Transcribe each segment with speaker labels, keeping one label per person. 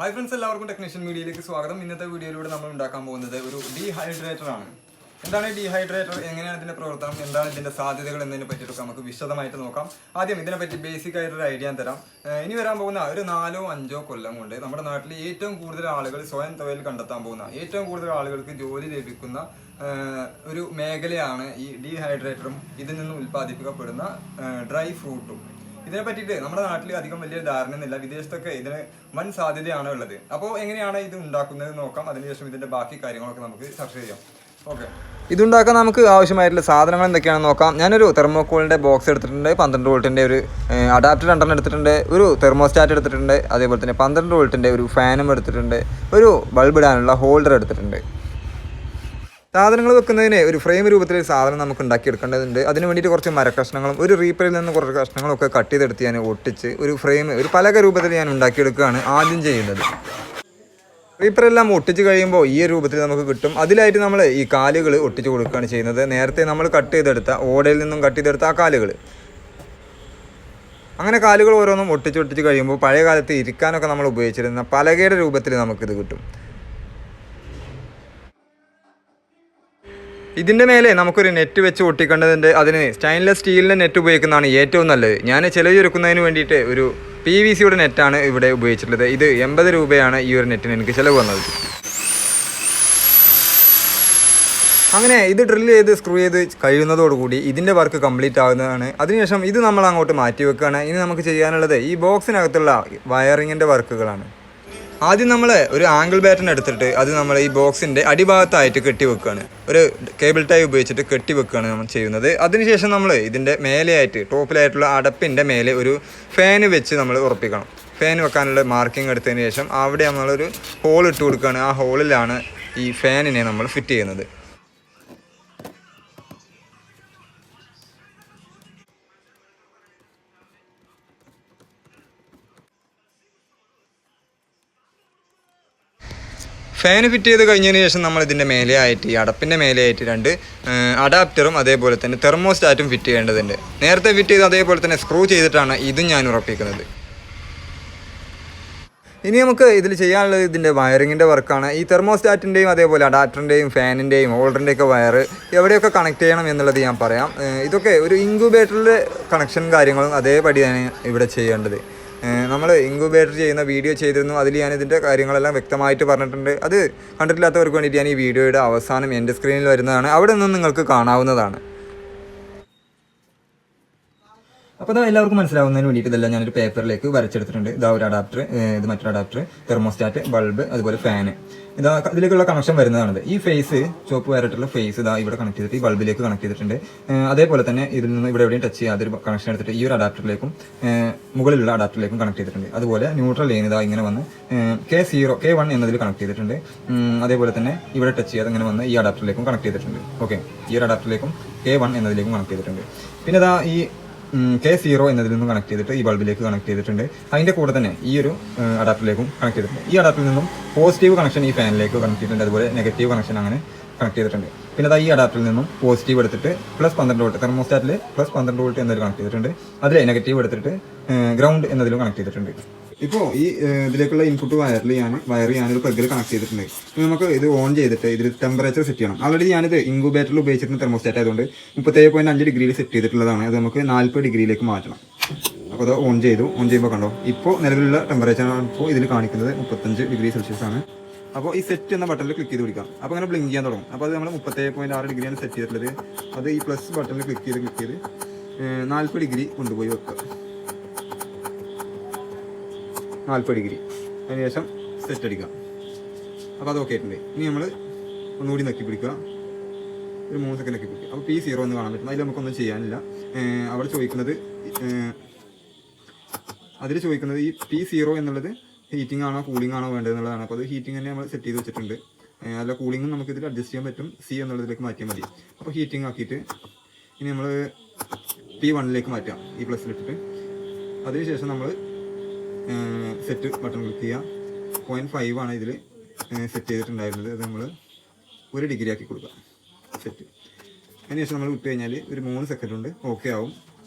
Speaker 1: Hi friends, എല്ലാവർക്കും technician മീഡിയയിലേക്ക് സ്വാഗതം. ഇന്നത്തെ വീഡിയോയിലൂടെ നമ്മൾ ഉണ്ടാക്കാൻ പോകുന്നത് ഒരു ഡീഹൈഡ്രേറ്റർ ആണ്. എന്താണ് ഡീഹൈഡ്രേറ്റർ, എങ്ങനെയാണ് ഇതിന്റെ പ്രവർത്തനം, എന്താണ് ഇതിന്റെ സാധ്യതകൾ എന്നതിനെ പറ്റിയിട്ടൊക്കെ നമുക്ക് വിശദമായിട്ട് നോക്കാം. ആദ്യം ഇതിനെപ്പറ്റി ബേസിക് ആയിട്ടൊരു ഐഡിയ ഞാൻ തരാം. ഇനി വരാൻ പോകുന്ന ഒരു 4-5 കൊല്ലം കൊണ്ട് നമ്മുടെ നാട്ടിൽ ഏറ്റവും കൂടുതൽ ആളുകൾ സ്വയം തൊഴിൽ കണ്ടെത്താൻ പോകുന്ന, ഏറ്റവും കൂടുതൽ ആളുകൾക്ക് ജോലി ലഭിക്കുന്ന ഒരു മേഖലയാണ് ഈ ഡീഹൈഡ്രേറ്ററും ഇതിൽ നിന്ന് ഉൽപ്പാദിപ്പിക്കപ്പെടുന്ന ഡ്രൈ ഫ്രൂട്ടും. ഇതിനെ പറ്റിയിട്ട് നമ്മുടെ നാട്ടിൽ അധികം വലിയ ധാരണയൊന്നുമില്ല. വിദേശത്തൊക്കെ ഇതിന് വൻ സാധ്യതയാണ് ഉള്ളത്. അപ്പോൾ എങ്ങനെയാണ് ഇത് ഉണ്ടാക്കുന്നത് നോക്കാം. അതിനുശേഷം ഇതിന്റെ ബാക്കി കാര്യങ്ങളൊക്കെ നമുക്ക് ചർച്ച ചെയ്യാം. ഓക്കെ, ഇതുണ്ടാക്കാൻ നമുക്ക് ആവശ്യമായിട്ടുള്ള സാധനങ്ങൾ എന്തൊക്കെയാണെന്ന് നോക്കാം. ഞാനൊരു തെർമോക്കോളിൻ്റെ ബോക്സ് എടുത്തിട്ടുണ്ട്, 12 വോൾട്ടിൻ്റെ ഒരു അഡാപ്റ്റർ 2 എടുത്തിട്ടുണ്ട്, ഒരു തെർമോസ്റ്റാറ്റ് എടുത്തിട്ടുണ്ട്, അതേപോലെ തന്നെ 12 വോൾട്ടിൻ്റെ ഒരു ഫാനും എടുത്തിട്ടുണ്ട്, ഒരു ബൾബ് ഇടാനുള്ള ഹോൾഡർ എടുത്തിട്ടുണ്ട്. സാധനങ്ങൾ വെക്കുന്നതിന് ഒരു ഫ്രെയിം രൂപത്തിൽ സാധനം നമുക്ക് ഉണ്ടാക്കിയെടുക്കേണ്ടതുണ്ട്. അതിന് വേണ്ടിയിട്ട് കുറച്ച് മരക്കഷ്ണങ്ങളും ഒരു റീപ്പറിൽ നിന്ന് കുറച്ച് കഷ്ണങ്ങളൊക്കെ കട്ട് ചെയ്തെടുത്ത് ഞാൻ ഒട്ടിച്ച് ഒരു ഫ്രെയിം, ഒരു പലക രൂപത്തിൽ ഞാൻ ഉണ്ടാക്കിയെടുക്കുകയാണ് ആദ്യം ചെയ്യുന്നത്. റീപ്പറെല്ലാം ഒട്ടിച്ച് കഴിയുമ്പോൾ ഈ രൂപത്തിൽ നമുക്ക് കിട്ടും. അതിലായിട്ട് നമ്മൾ ഈ കാലുകൾ ഒട്ടിച്ച് കൊടുക്കുകയാണ് ചെയ്യുന്നത്. നേരത്തെ നമ്മൾ കട്ട് ചെയ്തെടുത്ത, ഓടയിൽ നിന്നും കട്ട് ചെയ്തെടുത്ത ആ കാലുകൾ. അങ്ങനെ കാലുകൾ ഓരോന്നും ഒട്ടിച്ച് കഴിയുമ്പോൾ പഴയ കാലത്ത് ഇരിക്കാനൊക്കെ നമ്മൾ ഉപയോഗിച്ചിരുന്ന പലകയുടെ രൂപത്തിൽ നമുക്കിത് കിട്ടും. ഇതിൻ്റെ മേലെ നമുക്കൊരു നെറ്റ് വെച്ച് ഒട്ടിക്കേണ്ടതുണ്ട്. അതിന് സ്റ്റെയിൻലെസ് സ്റ്റീലിൻ്റെ നെറ്റ് ഉപയോഗിക്കുന്നതാണ് ഏറ്റവും നല്ലത്. ഞാൻ ചിലവ് ചുരുക്കുന്നതിന് വേണ്ടിയിട്ട് ഒരു PVCയുടെ നെറ്റാണ് ഇവിടെ ഉപയോഗിച്ചിട്ടുള്ളത്. ഇത് 80 രൂപയാണ് ഈ ഒരു നെറ്റിന് എനിക്ക് ചിലവ് വന്നത്. അങ്ങനെ ഇത് ഡ്രില്ല് ചെയ്ത് സ്ക്രൂ ചെയ്ത് കഴിയുന്നതോടുകൂടി ഇതിൻ്റെ വർക്ക് കംപ്ലീറ്റ് ആകുന്നതാണ്. അതിനുശേഷം ഇത് നമ്മൾ അങ്ങോട്ട് മാറ്റി വെക്കുകയാണ്. ഇനി നമുക്ക് ചെയ്യാനുള്ളത് ഈ ബോക്സിനകത്തുള്ള വയറിങ്ങിൻ്റെ വർക്കുകളാണ്. ആദ്യം നമ്മൾ ഒരു ആംഗിൾ ബാറ്റൺ എടുത്തിട്ട് അത് നമ്മൾ ഈ ബോക്സിൻ്റെ അടിഭാഗത്തായിട്ട് കെട്ടി വെക്കുകയാണ്. ഒരു കേബിൾ ടൈ ഉപയോഗിച്ചിട്ട് കെട്ടി വെക്കുകയാണ് നമ്മൾ ചെയ്യുന്നത്. അതിനുശേഷം നമ്മൾ ഇതിൻ്റെ മേലെയായിട്ട്, ടോപ്പിലായിട്ടുള്ള അടപ്പിൻ്റെ മേലെ ഒരു ഫാന് വെച്ച് നമ്മൾ ഉറപ്പിക്കണം. ഫാൻ വെക്കാനുള്ള മാർക്കിംഗ് എടുത്തതിന് ശേഷം അവിടെ നമ്മളൊരു ഹോൾ ഇട്ട് കൊടുക്കുകയാണ്. ആ ഹോളിലാണ് ഈ ഫാനിനെ നമ്മൾ ഫിറ്റ് ചെയ്യുന്നത്. ഫാന് ഫിറ്റ് ചെയ്ത് കഴിഞ്ഞതിന് ശേഷം നമ്മൾ ഇതിൻ്റെ മേലെയായിട്ട്, ഈ അടപ്പിൻ്റെ മേലെയായിട്ട് 2 അഡാപ്റ്ററും അതേപോലെ തന്നെ തെർമോസ്റ്റാറ്റും ഫിറ്റ് ചെയ്യേണ്ടതുണ്ട്. നേരത്തെ ഫിറ്റ് ചെയ്ത് അതേപോലെ തന്നെ സ്ക്രൂ ചെയ്തിട്ടാണ് ഇതും ഞാൻ ഉറപ്പിക്കുന്നത്. ഇനി നമുക്ക് ഇതിൽ ചെയ്യാനുള്ളത് ഇതിൻ്റെ വയറിങ്ങിൻ്റെ വർക്കാണ്. ഈ തെർമോസ്റ്റാറ്റിൻ്റെയും അതേപോലെ അഡാപ്റ്ററിൻ്റെയും ഫാനിൻ്റെയും ഹോൾഡറിൻ്റെയൊക്കെ വയർ എവിടെയൊക്കെ കണക്ട് ചെയ്യണം എന്നുള്ളത് ഞാൻ പറയാം. ഇതൊക്കെ ഒരു ഇൻക്യുബേറ്ററിലെ കണക്ഷൻ കാര്യങ്ങളും അതേപടിയാണ് ഇവിടെ ചെയ്യേണ്ടത്. നമ്മൾ ഇൻക്യുബേറ്റർ ചെയ്യുന്ന വീഡിയോ ചെയ്തിരുന്നു. അതിൽ ഞാൻ ഇതിൻ്റെ കാര്യങ്ങളെല്ലാം വ്യക്തമായിട്ട് പറഞ്ഞിട്ടുണ്ട്. അത് കണ്ടിട്ടില്ലാത്തവർക്ക് വേണ്ടിയിട്ട് ഞാൻ ഈ വീഡിയോയുടെ അവസാനം എൻ്റെ സ്ക്രീനിൽ വരുന്നതാണ്. അവിടെ നിന്നും നിങ്ങൾക്ക് കാണാവുന്നതാണ്. അപ്പോൾ ഇതാ എല്ലാവർക്കും മനസ്സിലാവുന്നതിന് വേണ്ടിയിട്ട് ഇതെല്ലാം ഞാനൊരു പേപ്പറിലേക്ക് വരച്ചെടുത്തിട്ടുണ്ട്. ഇതാ ഒരു അഡാപ്റ്റർ, ഇത് മറ്റൊരു അഡാപ്റ്റർ, തെർമോസ്റ്റാറ്റ്, ബൾബ്, അതുപോലെ ഫാന്. ഇതാ ഇതിലേക്കുള്ള കണക്ഷൻ വരുന്നതാണിത്. ഈ ഫേസ്, ചുവപ്പ് വയറായിട്ടുള്ള ഫേസ് ഇതാ ഇവിടെ കണക്ട് ചെയ്തിട്ട് ഈ ബൾബിലേക്ക് കണക്ട് ചെയ്തിട്ടുണ്ട്. അതേപോലെ തന്നെ ഇതിൽ നിന്ന് ഇവിടെ എവിടെയും ടച്ച് ചെയ്യാതൊരു കണക്ഷൻ എടുത്തിട്ട് ഈ ഒരു അഡാപ്റ്ററിലേക്കും മുകളിലുള്ള അഡാപ്റ്ററിലേക്കും കണക്ട് ചെയ്തിട്ടുണ്ട്. അതുപോലെ ന്യൂട്രൽ ലൈൻ ഇതാ ഇങ്ങനെ വന്ന് K1 എന്നതിൽ കണക്ട് ചെയ്തിട്ടുണ്ട്. അതേപോലെ തന്നെ ഇവിടെ ടച്ച് ചെയ്യാതെ ഇങ്ങനെ വന്ന് ഈ അഡാപ്റ്ററിലേക്കും കണക്ട് ചെയ്തിട്ടുണ്ട്. ഓക്കെ, ഈ ഒരു അഡാപ്റ്ററിലേക്കും K1 എന്നതിലേക്കും കണക്ട് ചെയ്തിട്ടുണ്ട്. പിന്നെ ഇതാ ഈ K0 എന്നതിൽ നിന്നും കണക്ട് ചെയ്തിട്ട് ഈ ബൾബിലേക്ക് കണക്ട് ചെയ്തിട്ടുണ്ട്. അതിൻ്റെ കൂടെ തന്നെ ഈ ഒരു അഡാപ്റ്ററിലേക്കും കണക്ട് ചെയ്തിട്ടുണ്ട്. ഈ അഡാപ്റ്ററിൽ നിന്നും പോസിറ്റീവ് കണക്ഷൻ ഈ ഫാനിലേക്ക് കണക്ട് ചെയ്തിട്ടുണ്ട്. അതുപോലെ നെഗറ്റീവ് കണക്ഷൻ അങ്ങനെ കണക്ട് ചെയ്തിട്ടുണ്ട്. പിന്നെ അതാ ഈ അഡാപ്റ്ററിൽ നിന്നും പോസിറ്റീവ് എടുത്തിട്ട് +12 വോൾട്ട്, തെർമോസ്റ്റാറ്റിൽ +12 വോൾട്ട് എന്നതിൽ കണക്ട് ചെയ്തിട്ടുണ്ട്. അതിൽ നെഗറ്റീവ് എടുത്തിട്ട് ഗ്രൗണ്ട് എന്നതിലും കണക്ട് ചെയ്തിട്ടുണ്ട്. ഇപ്പോൾ ഈ ഇതിലേക്കുള്ള ഇൻപുട്ട് വയർ ഞാനൊരു പ്ലഗിൽ കണക്ട് ചെയ്തിട്ടുണ്ട്. നമുക്ക് ഇത് ഓൺ ചെയ്തിട്ട് ഇതിൽ ടെമ്പറേച്ചർ സെറ്റ് ചെയ്യണം. ആൾറെഡി ഞാനിത് ഇൻക്യുബേറ്ററിൽ ഉപയോഗിച്ചിരുന്ന തെർമോസ്റ്റാറ്റ് ആയതുകൊണ്ട് 37.5 ഡിഗ്രിയിൽ സെറ്റ് ചെയ്തിട്ടുള്ളതാണ്. അത് നമുക്ക് 40 ഡിഗ്രിയിലേക്ക് മാറ്റണം. അപ്പോൾ അത് ഓൺ ചെയ്യുമ്പോൾ കണ്ടോ, ഇപ്പോൾ നിലവിലുള്ള ടെമ്പറേച്ചറാണ് ഇപ്പോൾ ഇതിൽ കാണിക്കുന്നത് 35 ഡിഗ്രി സെൽഷ്യസ് ആണ്. അപ്പോൾ ഈ സെറ്റ് എന്ന ബട്ടണിൽ ക്ലിക്ക് ചെയ്ത് പിടിക്കാം. അപ്പോൾ അങ്ങനെ ബ്ലിങ്ക് ചെയ്യാൻ തുടങ്ങും. അപ്പോൾ അത് നമ്മൾ 37.6 ഡിഗ്രിയാണ് സെറ്റ് ചെയ്തിട്ടുള്ളത്. അത് ഈ പ്ലസ് ബട്ടണിൽ ക്ലിക്ക് ചെയ്ത് 40 ഡിഗ്രി കൊണ്ടുപോയി വെക്കുക. 40 ഡിഗ്രി. അതിനുശേഷം സെറ്റ് അടിക്കാം. അപ്പോൾ അത് ഓക്കെ ആയിട്ടുണ്ട്. ഇനി നമ്മൾ ഒന്നുകൂടി നക്കി പിടിക്കുക, ഒരു 3 സെക്കൻഡ് നക്കി പിടിക്കുക. അപ്പോൾ P0 എന്ന് കാണാൻ പറ്റും. അതിൽ നമുക്കൊന്നും ചെയ്യാനില്ല. അവിടെ ചോദിക്കുന്നത്, അതിൽ ചോദിക്കുന്നത് ഈ P0 എന്നുള്ളത് ഹീറ്റിംഗ് ആണോ കൂളിംഗ് ആണോ വേണ്ടതെന്നുള്ളതാണ്. അപ്പോൾ അത് ഹീറ്റിംഗ് തന്നെ നമ്മൾ സെറ്റ് ചെയ്ത് വെച്ചിട്ടുണ്ട്. അല്ല, കൂളിംഗും നമുക്ക് ഇതിൽ അഡ്ജസ്റ്റ് ചെയ്യാൻ പറ്റും. C എന്നുള്ളതിലേക്ക് മാറ്റിയാൽ മതി. അപ്പോൾ ഹീറ്റിംഗ് ആക്കിയിട്ട് ഇനി നമ്മൾ P1ലേക്ക് മാറ്റാം, ഈ പ്ലസ്സിലിട്ടിട്ട്. അതിനുശേഷം നമ്മൾ സെറ്റ് ബട്ടൺ ക്ലിക്ക് ചെയ്യുക. 0.5 ആണ് ഇതിൽ സെറ്റ് ചെയ്തിട്ടുണ്ടായിരുന്നത്. അത് നമ്മൾ 1 ഡിഗ്രി ആക്കി കൊടുക്കുക സെറ്റ്. അതിനുശേഷം നമ്മൾ വിട്ട് കഴിഞ്ഞാൽ ഒരു 3 സെക്കൻഡ് കൊണ്ട് ഓക്കെ ആവും.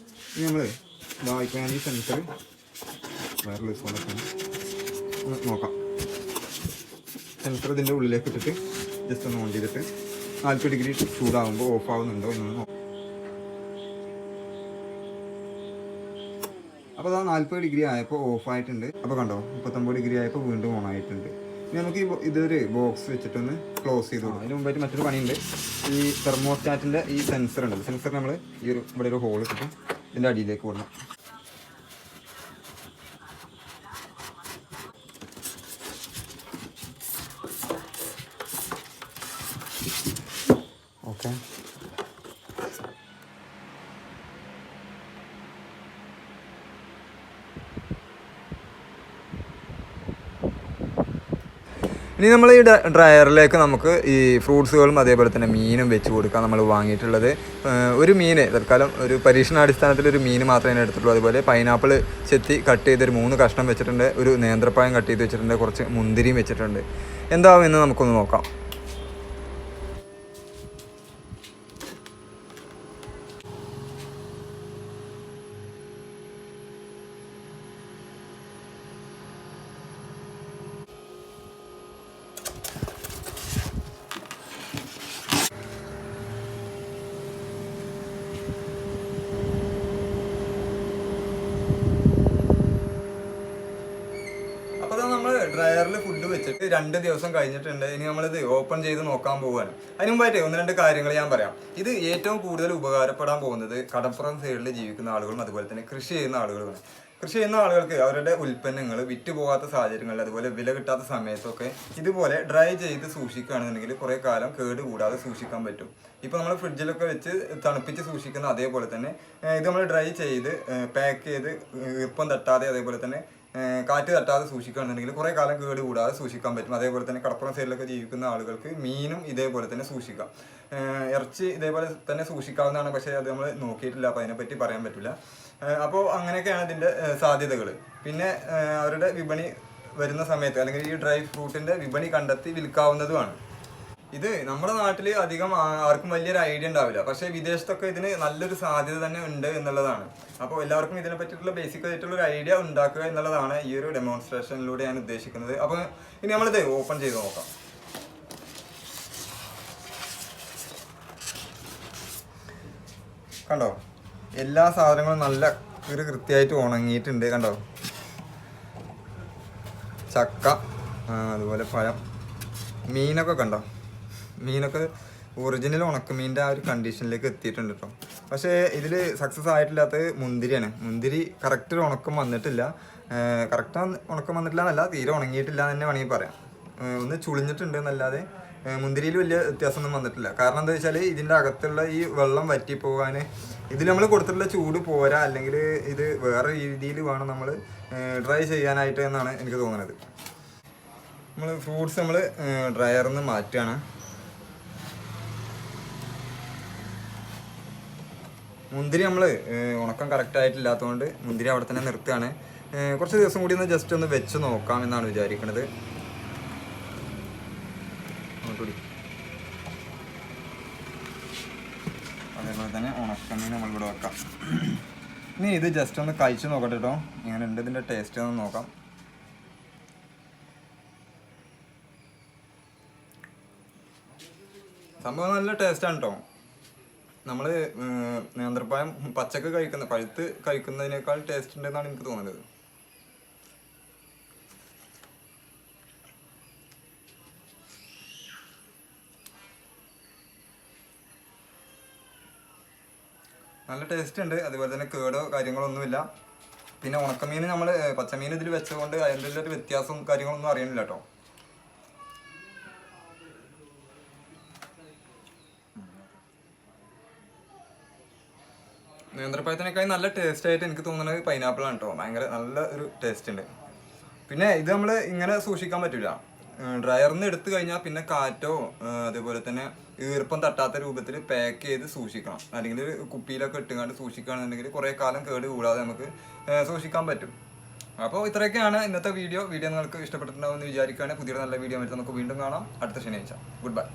Speaker 1: ഇനി നമ്മൾ ഇപ്പോൾ ഞാൻ ഈ സെൻസർ വയർലെസ് ഫോണൊക്കെ നോക്കാം. സെൻസർ ഇതിൻ്റെ ഉള്ളിലേക്ക് ഇട്ടിട്ട് ജസ്റ്റ് ഒന്ന് ഓൺ ചെയ്തിട്ട് 40 ഡിഗ്രി ചൂടാകുമ്പോൾ ഓഫ് ആവുന്നുണ്ടോ എന്നൊന്ന് നോക്കാം. അപ്പോൾ അതാ 40 ഡിഗ്രി ആയപ്പോൾ ഓഫ് ആയിട്ടുണ്ട്. അപ്പോൾ കണ്ടോ 39 ഡിഗ്രി ആയപ്പോൾ വീണ്ടും ഓൺ ആയിട്ടുണ്ട്. ഇനി നമുക്ക് ഇതൊരു ബോക്സ് വെച്ചിട്ടൊന്ന് ക്ലോസ് ചെയ്ത് കൊടുക്കും. അതിന് മുമ്പായിട്ട് മറ്റൊരു പണിയുണ്ട്. ഈ തെർമോസ്റ്റാറ്റിൻ്റെ ഈ സെൻസർ ഉണ്ടല്ലോ, സെൻസർ നമ്മൾ ഇവിടെ ഒരു ഹോൾ ഇട്ടിട്ട് ഇതിൻ്റെ അടിയിലേക്ക് വിടണം. ഓക്കെ, ഇനി നമ്മൾ ഈ ഡ്രയറിലേക്ക് നമുക്ക് ഈ ഫ്രൂട്ട്സുകളും അതേപോലെ തന്നെ മീനും വെച്ച് കൊടുക്കാൻ നമ്മൾ വാങ്ങിയിട്ടുള്ളത്. ഒരു മീൻ തൽക്കാലം ഒരു പരീക്ഷണാടിസ്ഥാനത്തിൽ ഒരു മീൻ മാത്രമേ എടുത്തിട്ടുള്ളൂ. അതുപോലെ പൈനാപ്പിൾ ചെത്തി കട്ട് ചെയ്തൊരു 3 കഷ്ണം വെച്ചിട്ടുണ്ട്, ഒരു നേന്ത്രപ്പായം കട്ട് ചെയ്ത് വെച്ചിട്ടുണ്ട്, കുറച്ച് മുന്തിരിയും വെച്ചിട്ടുണ്ട്. എന്താവും എന്ന് നമുക്കൊന്ന് നോക്കാം. നമ്മൾ ഡ്രയറിൽ ഫുഡ് വെച്ചിട്ട് 2 ദിവസം കഴിഞ്ഞിട്ടുണ്ട്. ഇനി നമ്മളിത് ഓപ്പൺ ചെയ്ത് നോക്കാൻ പോവുകയാണ്. അതിന് മുമ്പായിട്ട് 1-2 കാര്യങ്ങൾ ഞാൻ പറയാം. ഇത് ഏറ്റവും കൂടുതൽ ഉപകാരപ്പെടാൻ പോകുന്നത് കടപ്പുറം സൈഡിൽ ജീവിക്കുന്ന ആളുകളും അതുപോലെ തന്നെ കൃഷി ചെയ്യുന്ന ആളുകളുമാണ്. കൃഷി ചെയ്യുന്ന ആളുകൾക്ക് അവരുടെ ഉൽപ്പന്നങ്ങൾ വിറ്റുപോകാത്ത സാഹചര്യങ്ങളിൽ അതുപോലെ വില കിട്ടാത്ത സമയത്തൊക്കെ ഇതുപോലെ ഡ്രൈ ചെയ്ത് സൂക്ഷിക്കുകയാണെന്നുണ്ടെങ്കിൽ കുറേ കാലം കേട് കൂടാതെ സൂക്ഷിക്കാൻ പറ്റും. ഇപ്പോൾ നമ്മൾ ഫ്രിഡ്ജിലൊക്കെ വെച്ച് തണുപ്പിച്ച് സൂക്ഷിക്കുന്ന അതേപോലെ തന്നെ ഇത് നമ്മൾ ഡ്രൈ ചെയ്ത് പാക്ക് ചെയ്ത് ഈർപ്പം തട്ടാതെ അതേപോലെ തന്നെ കാറ്റ് തട്ടാതെ സൂക്ഷിക്കുകയാണെന്നുണ്ടെങ്കിൽ കുറേ കാലം കേട് കൂടാതെ സൂക്ഷിക്കാൻ പറ്റും. അതേപോലെ തന്നെ കടപ്പുറം സൈഡിലൊക്കെ ജീവിക്കുന്ന ആളുകൾക്ക് മീനും ഇതേപോലെ തന്നെ സൂക്ഷിക്കാം. ഇറച്ചി ഇതേപോലെ തന്നെ സൂക്ഷിക്കാവുന്നതാണ്, പക്ഷേ അത് നമ്മൾ നോക്കിയിട്ടില്ല, അപ്പോൾ അതിനെപ്പറ്റി പറയാൻ പറ്റില്ല. അപ്പോൾ അങ്ങനെയൊക്കെയാണ് ഇതിൻ്റെ സാധ്യതകൾ. പിന്നെ അവരുടെ വിപണി വരുന്ന സമയത്ത് അല്ലെങ്കിൽ ഈ ഡ്രൈ ഫ്രൂട്ടിൻ്റെ വിപണി കണ്ടെത്തി വിൽക്കാവുന്നതുമാണ്. ഇത് നമ്മുടെ നാട്ടിൽ അധികം ആർക്കും വലിയൊരു ഐഡിയ ഉണ്ടാവില്ല, പക്ഷേ വിദേശത്തൊക്കെ ഇതിന് നല്ലൊരു സാധ്യത തന്നെ ഉണ്ട് എന്നുള്ളതാണ്. അപ്പോൾ എല്ലാവർക്കും ഇതിനെ പറ്റിയിട്ടുള്ള ബേസിക് ആയിട്ടുള്ള ഒരു ഐഡിയ ഉണ്ടാക്കുക എന്നുള്ളതാണ് ഈ ഒരു ഡെമോൺസ്ട്രേഷനിലൂടെ ഞാൻ ഉദ്ദേശിക്കുന്നത്. അപ്പോൾ ഇനി നമ്മളിത് ഓപ്പൺ ചെയ്ത് നോക്കാം. കണ്ടോ, എല്ലാ സാധനങ്ങളും നല്ല കൃത്യമായിട്ട് ഉണങ്ങിയിട്ടുണ്ട്. കണ്ടോ, ചക്ക, അതുപോലെ പഴം, മീനൊക്കെ കണ്ടോ, മീനൊക്കെ ഒറിജിനൽ ഉണക്കമീൻ്റെ ആ ഒരു കണ്ടീഷനിലേക്ക് എത്തിയിട്ടുണ്ട് കേട്ടോ. പക്ഷേ ഇതിൽ സക്സസ് ആയിട്ടില്ലാത്തത് മുന്തിരിയാണ്. മുന്തിരി കറക്റ്റ് ഉണക്കം വന്നിട്ടില്ല. കറക്റ്റ് ഉണക്കം വന്നിട്ടില്ല എന്നല്ല, തീരെ ഉണങ്ങിയിട്ടില്ല എന്ന് തന്നെ വേണമെങ്കിൽ പറയാം. ഒന്ന് ചുളിഞ്ഞിട്ടുണ്ട് എന്നല്ലാതെ മുന്തിരിയിൽ വലിയ വ്യത്യാസമൊന്നും വന്നിട്ടില്ല. കാരണം എന്താ വെച്ചാൽ ഇതിൻ്റെ അകത്തുള്ള ഈ വെള്ളം വറ്റിപ്പോകാൻ ഇതിൽ നമ്മൾ കൊടുത്തിട്ടുള്ള ചൂട് പോരാ, അല്ലെങ്കിൽ ഇത് വേറെ രീതിയിൽ വേണം നമ്മൾ ഡ്രൈ ചെയ്യാനായിട്ട് എന്നാണ് എനിക്ക് തോന്നുന്നത്. നമ്മൾ ഫ്രൂട്ട്സ് നമ്മൾ ഡ്രയറിൽ നിന്ന് മാറ്റുകയാണ്. മുന്തിരി നമ്മൾ ഉണക്കം കറക്റ്റ് ആയിട്ടില്ലാത്തതുകൊണ്ട് മുന്തിരി അവിടെ തന്നെ നിർത്തുകയാണ്. കുറച്ച് ദിവസം കൂടി ഒന്ന് ജസ്റ്റ് ഒന്ന് വെച്ച് നോക്കാം എന്നാണ് വിചാരിക്കുന്നത്. അതേപോലെ തന്നെ ഉണക്കമീൻ നമ്മളിവിടെ വെക്കാം. ഇനി ഇത് ജസ്റ്റ് ഒന്ന് കഴിച്ച് നോക്കട്ടെ കേട്ടോ, ഇങ്ങനെ ഉണ്ട് ഇതിൻ്റെ ടേസ്റ്റ് ഒന്ന് നോക്കാം. സംഭവം നല്ല ടേസ്റ്റാണ് കേട്ടോ. നമ്മൾ നേന്ത്രപ്പഴം പച്ചക്ക് പഴുത്ത് കഴിക്കുന്നതിനേക്കാൾ ടേസ്റ്റ് ഉണ്ടെന്നാണ് എനിക്ക് തോന്നുന്നത്. നല്ല ടേസ്റ്റ് ഉണ്ട്, അതുപോലെ തന്നെ കേടോ കാര്യങ്ങളൊന്നുമില്ല. പിന്നെ ഉണക്കമീൻ നമ്മൾ പച്ചമീൻ ഇതിൽ വെച്ചതുകൊണ്ട് അതിൻ്റെ ഒരു വ്യത്യാസവും കാര്യങ്ങളൊന്നും അറിയണില്ല കേട്ടോ. നേന്ത്രപ്പഴത്തിനേക്കാൾ നല്ല ടേസ്റ്റ് ആയിട്ട് എനിക്ക് തോന്നുന്നത് പൈനാപ്പിളാണ് കേട്ടോ. ഭയങ്കര നല്ല ഒരു ടേസ്റ്റ് ഉണ്ട്. പിന്നെ ഇത് നമ്മൾ ഇങ്ങനെ സൂക്ഷിക്കാൻ പറ്റില്ല. ഡ്രയറിൽ നിന്ന് എടുത്തു കഴിഞ്ഞാൽ പിന്നെ കാറ്റോ അതേപോലെ തന്നെ ഈർപ്പം തട്ടാത്ത രൂപത്തിൽ പാക്ക് ചെയ്ത് സൂക്ഷിക്കണം. അല്ലെങ്കിൽ കുപ്പിയിലൊക്കെ ഇട്ടുകൊണ്ട് സൂക്ഷിക്കുകയാണെന്നുണ്ടെങ്കിൽ കുറേ കാലം കേട് കൂടാതെ നമുക്ക് സൂക്ഷിക്കാൻ പറ്റും. അപ്പോൾ ഇത്രയൊക്കെയാണ് ഇന്നത്തെ വീഡിയോ നിങ്ങൾക്ക് ഇഷ്ടപ്പെട്ടിട്ടുണ്ടാവുമെന്ന് വിചാരിക്കുകയാണ്. പുതിയൊരു നല്ല വീഡിയോ ആയിട്ട് നമുക്ക് വീണ്ടും കാണാം അടുത്ത ശനിയാഴ്ച. Good bye.